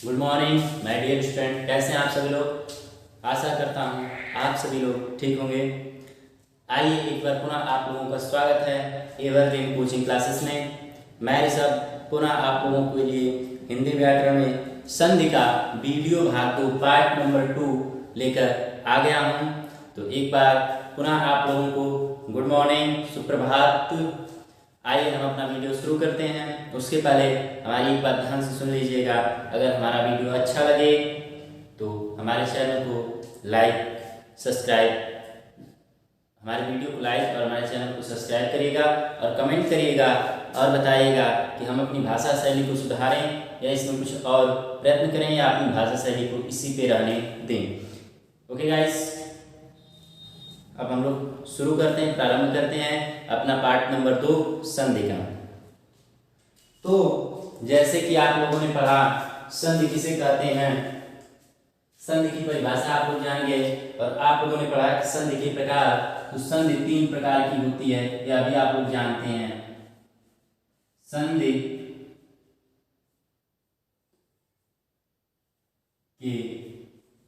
Good morning my dear student, कैसे हैं आप सभी लोग। आशा करता हूँ आप सभी लोग ठीक होंगे। आइए एक बार पुनः आप लोगों का स्वागत है एवरग्रीन कोचिंग क्लासेस में। मैं ऋषभ पुनः आप लोगों के लिए हिंदी व्याकरण में संधि का वीडियो भाग 2 पार्ट नंबर 2 लेकर आ गया हूँ। तो एक बार पुनः आप लोगों को गुड मॉर्निंग, सुप्रभात। आइए हम अपना वीडियो शुरू करते हैं। उसके पहले हमारी एक बात ध्यान से सुन लीजिएगा। अगर हमारा वीडियो अच्छा लगे तो हमारे चैनल को लाइक सब्सक्राइब हमारे वीडियो को लाइक और हमारे चैनल को सब्सक्राइब करिएगा और कमेंट करिएगा और बताइएगा कि हम अपनी भाषा शैली को सुधारें या इसमें कुछ और प्रयत्न करें या अपनी भाषा शैली को इसी पे रहने दें। ओके गाइस, अब हम लोग शुरू करते हैं, प्रारंभ करते हैं अपना पार्ट नंबर 2 संधि का। तो जैसे कि आप लोगों ने पढ़ा संधि किसे कहते हैं, संधि की परिभाषा आप लोग जान गए और आप लोगों ने पढ़ा कि संधि के प्रकार। तो संधि 3 प्रकार की होती है, यह भी आप लोग जानते हैं। संधि के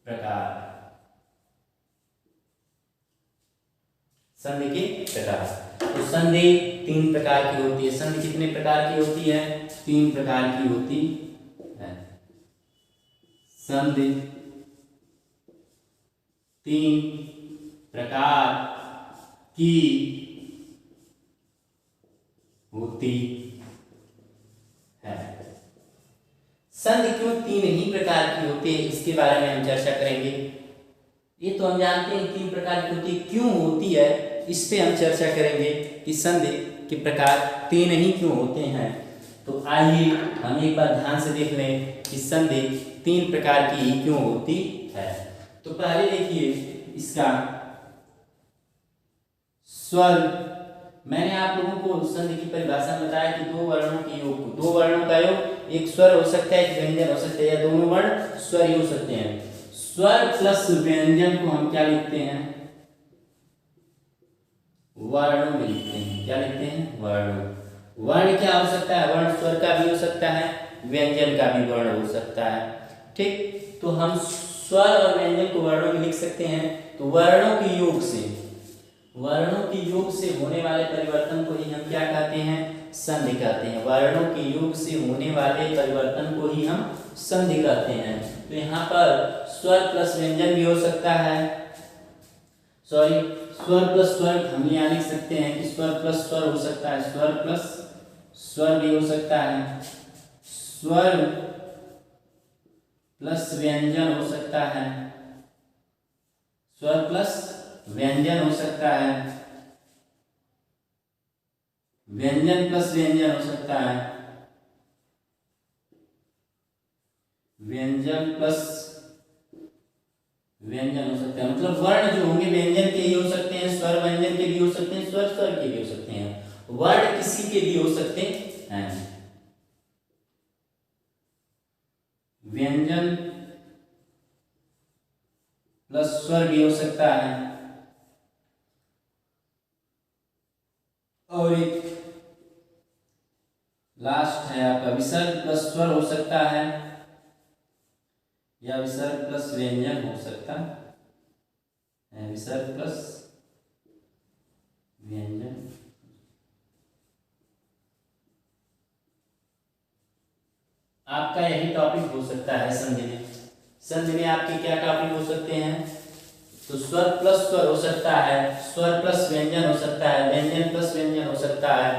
प्रकार, संधि के प्रकार। तो संधि 3 प्रकार की होती है। संधि कितने प्रकार की होती है? 3 प्रकार की होती है। संधि 3 प्रकार की होती है। संधि क्यों 3 ही प्रकार की होती है, इसके बारे में हम चर्चा करेंगे। ये तो हम जानते हैं 3 प्रकार की होती है, क्यों होती है इस पे हम चर्चा करेंगे कि संधि के प्रकार 3 ही क्यों होते हैं। तो आइए हम एक बार ध्यान से देख लें कि संधि 3 प्रकार की ही क्यों होती है। तो पहले देखिए इसका स्वर। मैंने आप लोगों को संधि की परिभाषा में बताया कि 2 वर्णों के योग को, 2 वर्णों का योग, एक स्वर हो सकता है, एक व्यंजन हो सकता है, या दोनों वर्ण स्वर ही हो सकते हैं। स्वर प्लस व्यंजन को हम क्या लिखते हैं? वर्ण में लिखते हैं। क्या लिखते हैं? वर्ण। वर्ण क्या हो सकता है? वर्ण स्वर का भी हो सकता है, व्यंजन का भी वर्ण हो सकता है। ठीक, तो हम स्वर और व्यंजन को वर्णों में लिख सकते हैं। तो वर्णों के योग से, वर्णों के योग से होने वाले परिवर्तन को ही हम क्या कहते हैं? संधि कहते हैं। वर्णों के योग से होने वाले परिवर्तन को ही हम संधि कहते हैं। तो यहाँ पर स्वर प्लस व्यंजन भी हो सकता है, सॉरी स्वर प्लस स्वर हम यहाँ लिख सकते हैं कि स्वर प्लस स्वर हो सकता है, स्वर प्लस स्वर भी हो सकता है, स्वर प्लस व्यंजन हो सकता है, स्वर प्लस व्यंजन हो सकता है, व्यंजन प्लस व्यंजन हो सकता है, व्यंजन प्लस व्यंजन हो सकता है। मतलब वर्ण जो होंगे व्यंजन के ही हो सकते हैं, स्वर व्यंजन के भी हो सकते हैं, स्वर स्वर के भी हो सकते हैं, वर्ण किसी के भी हो सकते हैं। व्यंजन प्लस स्वर भी हो सकता है और एक लास्ट है आपका विसर्ग प्लस स्वर हो सकता है या विसर्ग प्लस व्यंजन हो सकता है, विसर्ग प्लस व्यंजन। आपका यही टॉपिक हो सकता है संधि में। संधि में आपके क्या टॉपिक हो सकते हैं? तो स्वर प्लस स्वर हो सकता है, स्वर प्लस व्यंजन हो सकता है, व्यंजन प्लस व्यंजन हो सकता है,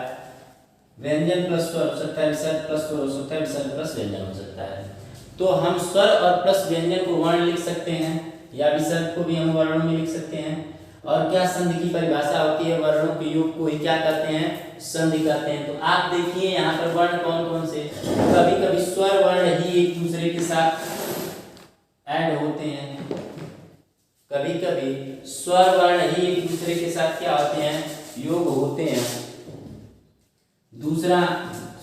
व्यंजन प्लस स्वर हो सकता है, विसर्ग प्लस स्वर हो सकता है, विसर्ग प्लस व्यंजन हो सकता है। तो हम स्वर और प्लस व्यंजन को वर्ण लिख सकते हैं या विसर्ग को भी हम वर्णों में लिख सकते हैं। और क्या संधि की परिभाषा होती है? वर्णों के योग को ही क्या कहते हैं? संधि कहते हैं। तो आप देखिए यहाँ पर वर्ण कौन कौन से, कभी कभी स्वर वर्ण ही एक दूसरे के साथ ऐड होते हैं, कभी कभी स्वर वर्ण ही एक दूसरे के साथ क्या होते हैं? योग होते हैं। दूसरा,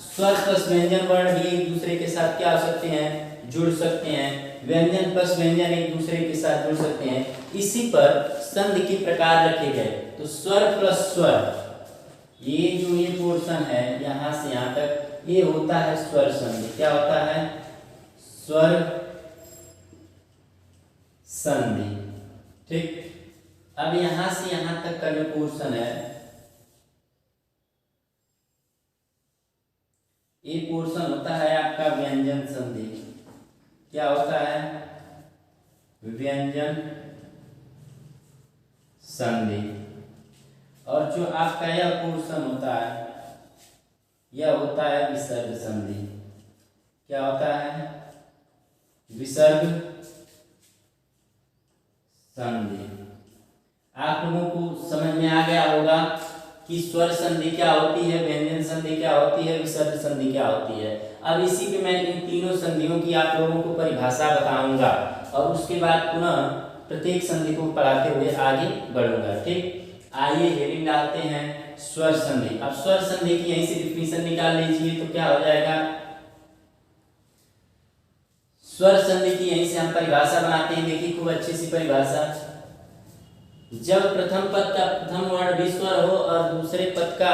स्वर प्लस व्यंजन वर्ण भी एक दूसरे के साथ क्या हो सकते हैं? जुड़ सकते हैं। व्यंजन प्लस व्यंजन एक दूसरे के साथ जुड़ सकते हैं। इसी पर संधि के प्रकार रखे गए। तो स्वर प्लस स्वर, ये जो ये पोर्शन है यहाँ से यहाँ तक, ये होता है स्वर संधि। क्या होता है? स्वर संधि। ठीक, अब यहां से यहां तक का जो पोर्शन है, ये पोर्शन होता है आपका व्यंजन संधि। क्या होता है? व्यंजन संधि। और जो आपका यह पोर्शन होता है, यह होता है विसर्ग संधि। क्या होता है? विसर्ग संधि। आप लोगों को समझ में आ गया होगा कि स्वर संधि क्या होती है, व्यंजन संधि क्या होती है, विसर्ग संधि क्या होती है। अब इसी पे मैं इन तीनों संधियों की आप लोगों को परिभाषा बताऊंगा और उसके बाद पुनः प्रत्येक संधि को पढ़ाते हुए आगे बढ़ूंगा। ठीक, आइए हेडिंग डालते हैं स्वर संधि। अब स्वर संधि की यहीं से डिफिनीशन निकाल लीजिए तो क्या हो जाएगा? स्वर संधि की यहीं से हम परिभाषा बनाते हैं। देखिए खूब अच्छी सी परिभाषा। जब प्रथम पद का प्रथम वर्ण भी स्वर हो और दूसरे पद का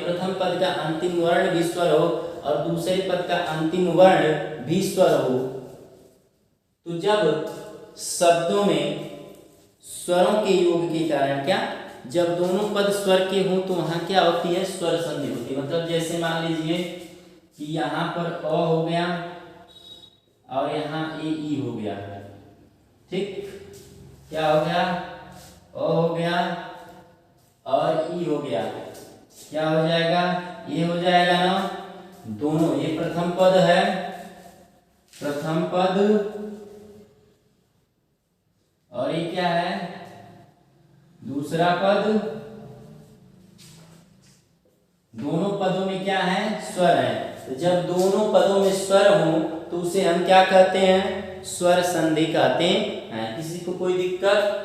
प्रथम पद का अंतिम वर्ण भी स्वर हो और दूसरे पद का अंतिम वर्ण भी स्वर हो, तो जब शब्दों में स्वरों के योग के कारण क्या, जब दोनों पद स्वर के हों तो वहां क्या होती है? स्वर संधि होती है। मतलब जैसे मान लीजिए कि यहाँ पर अ हो गया और यहाँ ए ई हो गया। ठीक, क्या हो गया? अ हो गया और ई हो गया। क्या हो जाएगा? ये हो जाएगा ना, दोनों। ये प्रथम पद है, प्रथम पद, और ये क्या है? दूसरा पद। दोनों पदों में क्या है? स्वर है। तो जब दोनों पदों में स्वर हो तो उसे हम क्या कहते हैं? स्वर संधि कहते हैं। किसी को कोई दिक्कत?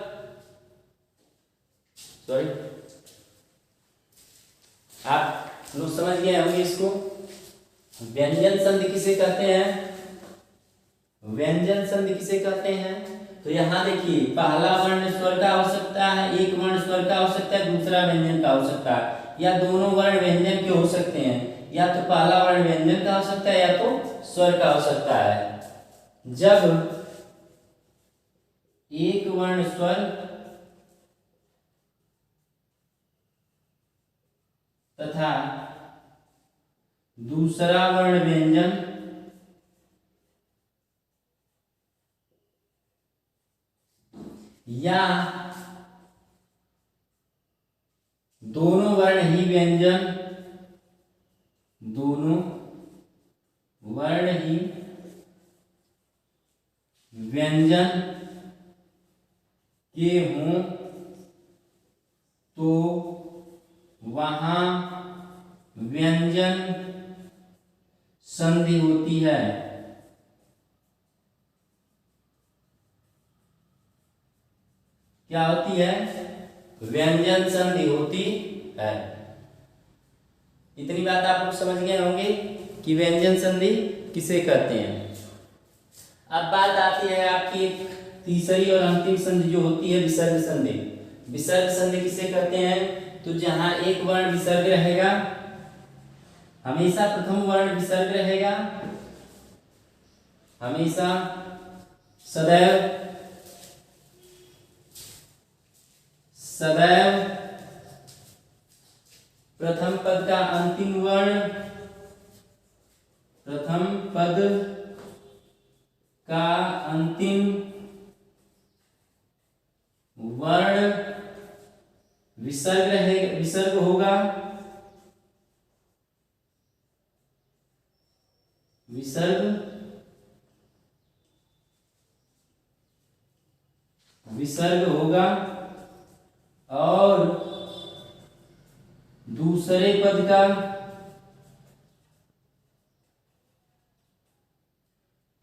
सॉरी, आप लोग समझ गए होंगे इसको। व्यंजन संधि किसे कहते हैं? व्यंजन संधि किसे कहते हैं? तो यहाँ देखिए, पहला वर्ण स्वर का हो सकता है, एक वर्ण स्वर का हो सकता है, दूसरा व्यंजन का हो सकता है, या दोनों वर्ण व्यंजन के हो सकते हैं। या तो पहला वर्ण व्यंजन का हो सकता है या तो स्वर का हो सकता है। जब एक वर्ण स्वर तथा दूसरा वर्ण व्यंजन या दोनों वर्ण ही व्यंजन, दोनों वर्ण ही व्यंजन के हों तो वहां व्यंजन संधि होती है। क्या होती है? व्यंजन संधि होती है। इतनी बात आप लोग समझ गए होंगे कि व्यंजन संधि किसे कहते हैं। अब बात आती है आपकी तीसरी और अंतिम संधि जो होती है विसर्ग संधि। विसर्ग संधि किसे कहते हैं? तो जहां एक वर्ण विसर्ग रहेगा, हमेशा प्रथम वर्ण विसर्ग रहेगा, हमेशा, सदैव, सदैव प्रथम पद का अंतिम वर्ण, प्रथम पद का अंतिम वर्ण विसर्ग रहेगा, विसर्ग होगा, विसर्ग, विसर्ग होगा, और दूसरे पद का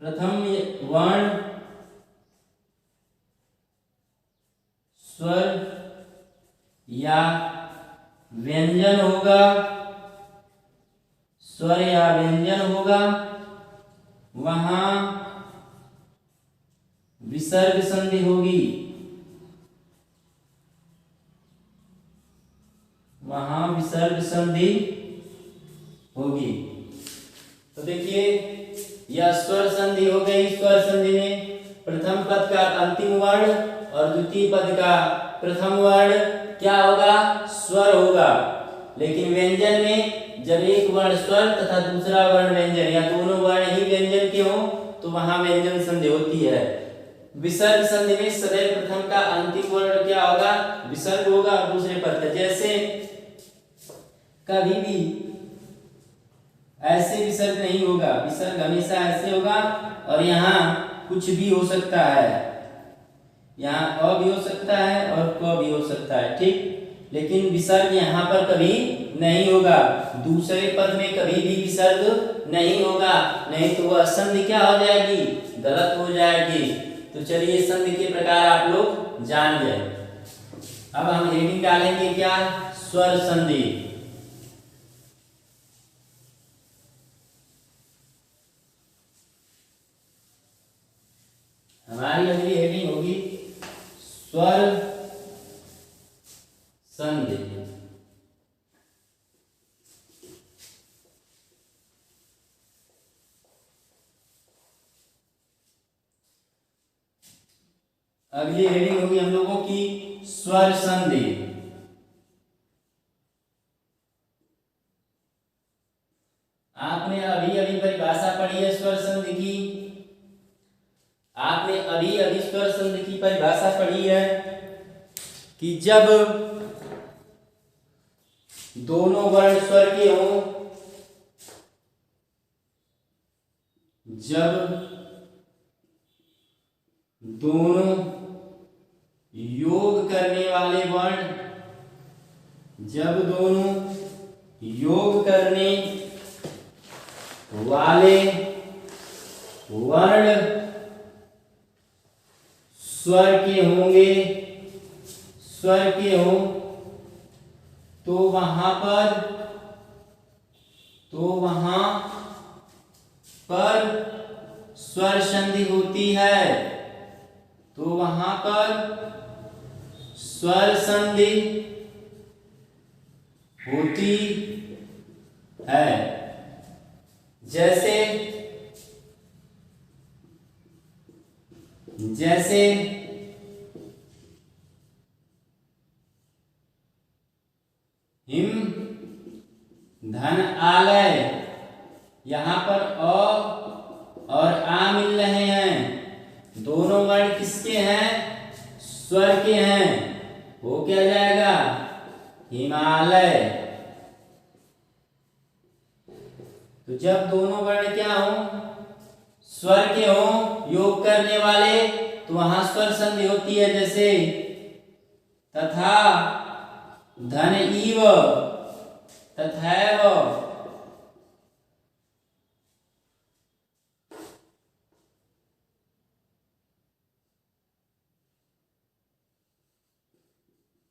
प्रथम वर्ण स्वर या व्यंजन होगा, स्वर या व्यंजन होगा, वहां विसर्ग संधि होगी, वहां विसर्ग संधि होगी। तो देखिए यह स्वर संधि हो गई। स्वर संधि में प्रथम पद का अंतिम वर्ण और द्वितीय पद का प्रथम वर्ण क्या होगा? स्वर होगा। लेकिन व्यंजन में जब एक वर्ण स्वर तथा दूसरा वर्ण व्यंजन या दोनों वर्ण ही व्यंजन के हों तो वहां व्यंजन संधि होती है। विसर्ग संधि में सदैव प्रथम का अंतिम वर्ण क्या होगा? विसर्ग होगा और दूसरे पद का। जैसे कभी भी ऐसे विसर्ग नहीं होगा, विसर्ग हमेशा ऐसे होगा और यहाँ कुछ भी हो सकता है, यहाँ अ भी हो सकता है और क भी हो सकता है, ठीक। लेकिन विसर्ग यहाँ पर कभी नहीं होगा, दूसरे पद में कभी भी विसर्ग नहीं होगा, नहीं तो वह संधि क्या हो जाएगी? गलत हो जाएगी। तो चलिए संधि के प्रकार आप लोग जान गए। अब हम हेडिंग डालेंगे क्या? स्वर संधि। हमारी अगली हेडिंग होगी स्वर संधि। अगली हेडिंग होगी हम लोगों की स्वर संधि। आपने अभी अभी परिभाषा पढ़ी है स्वर संधि की, आपने अभी अभी स्वर संधि की परिभाषा पढ़ी है कि जब दोनों वर्ण स्वर के हों, जब दोनों योग करने वाले वर्ण, जब दोनों योग करने वाले वर्ण स्वर के होंगे, स्वर के हो तो वहां पर स्वर संधि होती है, तो वहां पर स्वर संधि होती है। जैसे जैसे हिम धन आलय, यहां पर अ और आ मिल रहे हैं, दोनों वर्ण किसके हैं? स्वर के हैं, वो क्या जाएगा? हिमालय। तो जब दोनों वर्ण क्या हो? स्वर के हो, योग करने वाले, तो वहां स्वर संधि होती है। जैसे तथा, धन इव, तथैव,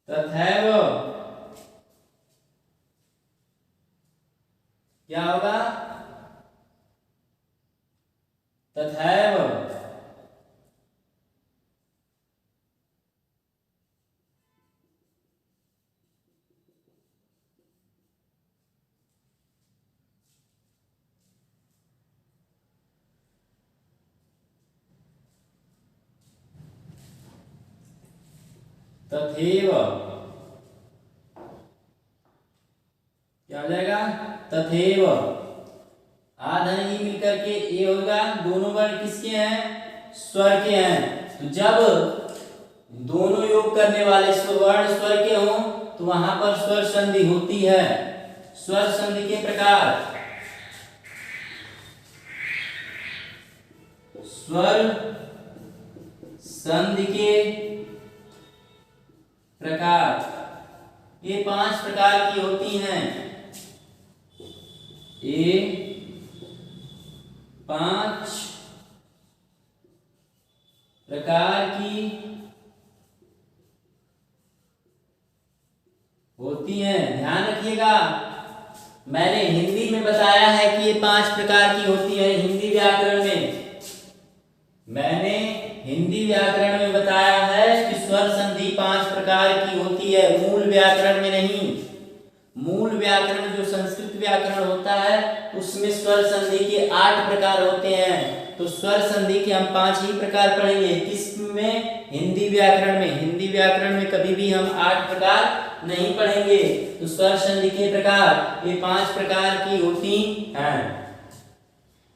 तथैव क्या होगा? तथैव। तथैव क्या हो जाएगा? तथैव। आ धन ई मिलकर के ए होगा, दोनों वर्ण किसके हैं? स्वर के हैं। तो जब दोनों योग करने वाले वर्ण स्वर के हों तो वहां पर स्वर संधि होती है। स्वर संधि के प्रकार, स्वर संधि के प्रकार ये 5 प्रकार की होती हैं। ये 5 प्रकार की होती हैं। ध्यान रखिएगा, मैंने हिंदी में बताया है कि ये 5 प्रकार की होती है। हिंदी व्याकरण में मैंने हिंदी व्याकरण में बताया है कि स्वर संधि 5 प्रकार की होती है, मूल व्याकरण में नहीं। मूल व्याकरण जो संस्कृत संस्कृत व्याकरण होता है उसमें स्वर संधि के 8 प्रकार होते हैं। तो स्वर संधि के हम 5 ही प्रकार पढ़ेंगे। किसमें? हिंदी व्याकरण में। हिंदी व्याकरण में कभी भी हम 8 प्रकार नहीं पढ़ेंगे। तो स्वर संधि के प्रकार ये 5 प्रकार की होती हैं।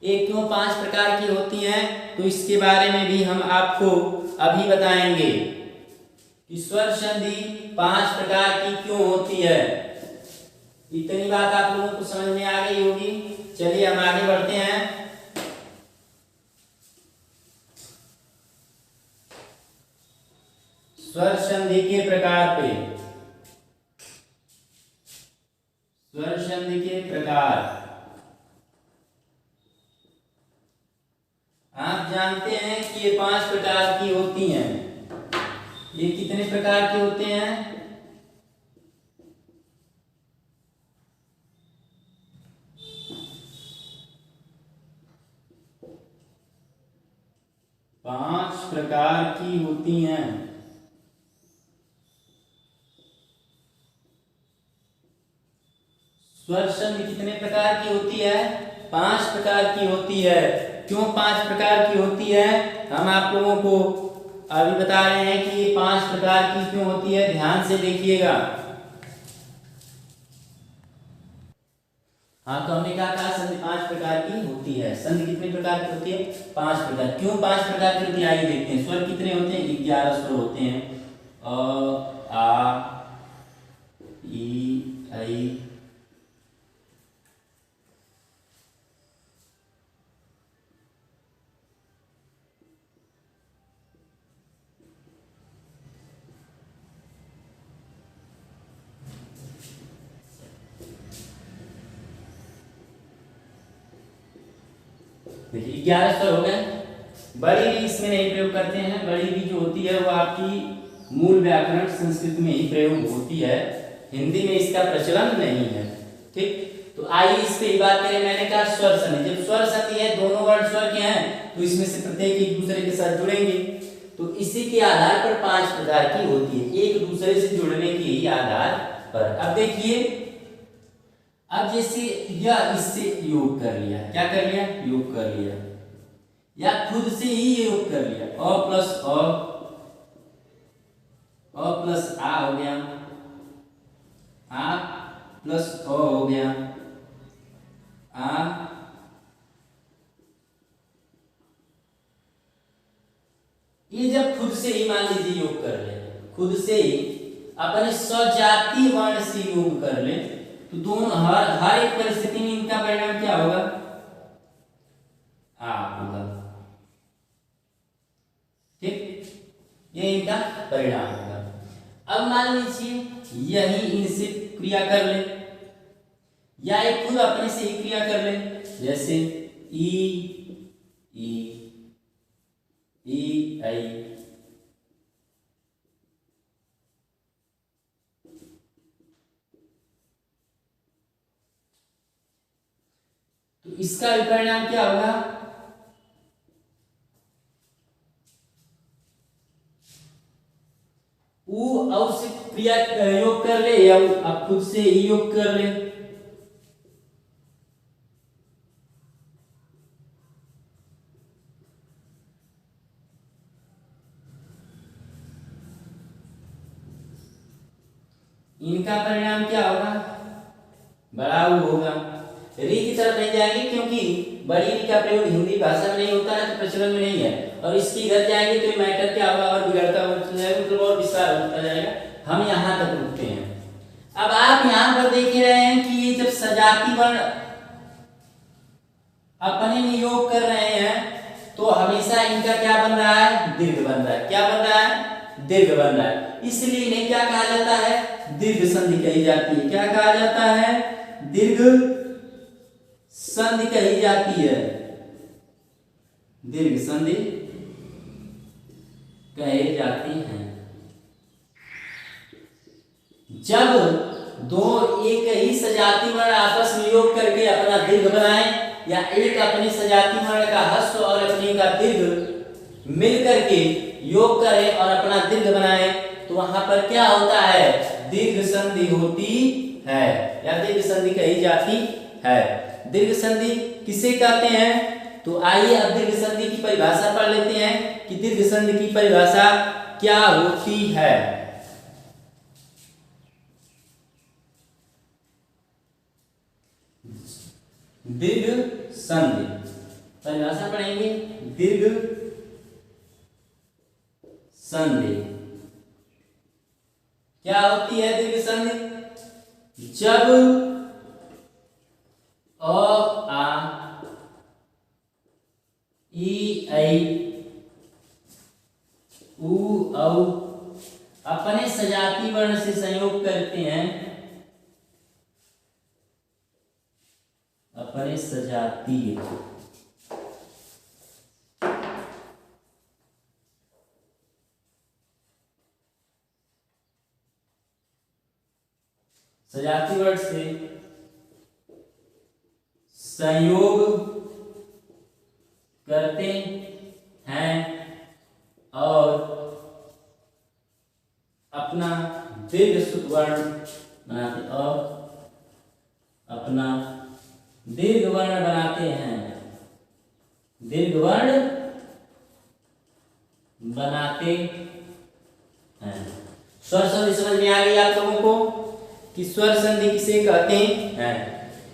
ये क्यों 5 प्रकार की होती हैं तो इसके बारे में भी हम आपको अभी बताएंगे कि स्वर संधि 5 प्रकार की क्यों होती है। इतनी बात आप लोगों को समझ में आ गई होगी। चलिए हम आगे बढ़ते हैं। स्वर संधि के प्रकार पे। स्वर संधि के प्रकार आप जानते हैं कि ये 5 प्रकार की होती हैं। ये कितने प्रकार के होते हैं? पांच प्रकार की होती हैं। स्वर संधि कितने प्रकार की होती है? 5 प्रकार की होती है। क्यों 5 प्रकार की होती है हम आप लोगों को अभी बता रहे हैं कि ये 5 प्रकार की क्यों होती है। ध्यान से देखिएगा। हाँ, तो हमने कहा संधि 5 प्रकार की होती है। संधि कितने प्रकार की होती है? 5 प्रकार। क्यों 5 प्रकार की होती है आइए देखते हैं। स्वर कितने होते हैं? 11 स्वर होते हैं। अ, आ, ई, ऐ, देखिए 11 स्वर हो गए। बड़ी भी इसमें नहीं प्रयोग करते हैं। बड़ी भी जो होती है वो आपकी मूल व्याकरण संस्कृत में ही प्रयोग होती है। हिंदी में इसका प्रचलन नहीं है। ठीक, तो आइए इस पे बात करें। मैंने कहा स्वर संधि। जब स्वर संधि है, दोनों वर्ण स्वर के हैं तो इसमें से प्रत्येक एक दूसरे के साथ जुड़ेंगे। तो इसी के आधार पर 5 प्रकार की होती है, एक दूसरे से जुड़ने के ही आधार पर। अब देखिए, अब जैसे यह इससे योग कर लिया, क्या कर लिया? योग कर लिया, या खुद से ही योग कर लिया। अ प्लस आ हो गया, आ प्लस अ हो गया, आ ये जब खुद से ही मान लीजिए योग कर ले, खुद से ही अपने स्वजातीय वर्ण से योग कर ले, तो दोनों हर एक परिस्थिति में इनका परिणाम क्या होगा? आ होगा। ठीक, ये इनका परिणाम होगा। अब मान लीजिए यही इनसे क्रिया कर ले, या एक खुद अपने से ही क्रिया कर ले, जैसे ई ई ई आई, तो इसका परिणाम क्या होगा? ऊ औ से क्रिया योग कर ले, या अब खुद से ही योग कर ले। इनका परिणाम क्या होगा? बड़ा ऊ होगा। री की तरफ नहीं जाएंगे क्योंकि बड़ी री का प्रयोग हिंदी भाषा में नहीं होता है, तो प्रचलन में नहीं है। और इसकी इधर जाएंगे तो मैटर क्या होगा? और बिगड़ता होता जाएगा, मतलब और विस्तार होता जाएगा। हम यहाँ तक रुकते हैं। अब आप यहाँ पर देख रहे हैं कि ये जब सजाती वर्ण अपने में योग कर रहे हैं तो हमेशा इनका क्या बन रहा है? दीर्घ बन रहा है। क्या बन रहा है? दीर्घ बन रहा है। इसलिए इन्हें क्या कहा जाता है? दीर्घ संधि कही जाती है। क्या कहा जाता है? दीर्घ संधि कही जाती है। दीर्घ संधि कही जाती है। जब दो एक ही सजाती वर्ण आपस में योग करके अपना दीर्घ बनाए, या एक अपनी सजाती वर्ण का ह्रस्व और अपनी का दीर्घ मिल करके योग करे और अपना दीर्घ बनाए, तो वहां पर क्या होता है? दीर्घ संधि होती है या दीर्घ संधि कही जाती है। दीर्घ संधि किसे कहते हैं? तो आइए अब दीर्घ संधि की परिभाषा पढ़ लेते हैं कि दीर्घ संधि की परिभाषा क्या होती है। दीर्घ संधि परिभाषा पढ़ेंगे। दीर्घ संधि क्या होती है? दीर्घ संधि जब अ आ ई ऐ उ औ अपने सजाती वर्ण से संयोग करते हैं। अपने सजातीय सजाती वर्ण से संयोग करते हैं और अपना दीर्घ वर्ण बनाते और अपना दीर्घ वर्ण बनाते हैं। दीर्घ वर्ण बनाते हैं। स्वर संधि समझ में आ गई आप लोगों को कि स्वर संधि किसे कहते हैं?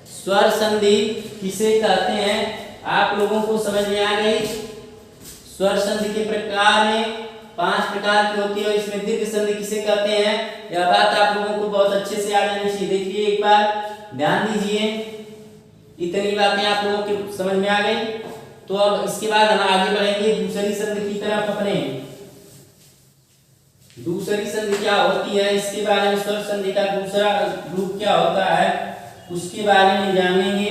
स्वर संधि किसे कहते हैं? आप लोगों को समझ में आ गई। स्वर संधि के प्रकार में 5 प्रकार की होती है और इसमें दीर्घ संधि किसे कहते हैं, यह बात आप लोगों को बहुत अच्छे से आ जानी चाहिए। देखिए एक बार ध्यान दीजिए, इतनी बातें आप लोगों के समझ में आ गई। तो अब इसके बाद हम आगे बढ़ेंगे दूसरी संधि की तरफ। अपने दूसरी संधि क्या होती है इसके बारे में, स्वर संधि का दूसरा रूप क्या होता है उसके बारे में जानेंगे।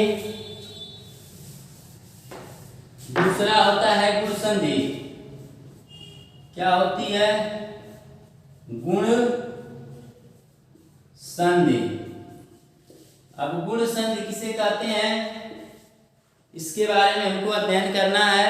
दूसरा होता है गुण संधि। क्या होती है? गुण संधि। अब गुण संधि किसे कहते हैं इसके बारे में हमको अध्ययन करना है।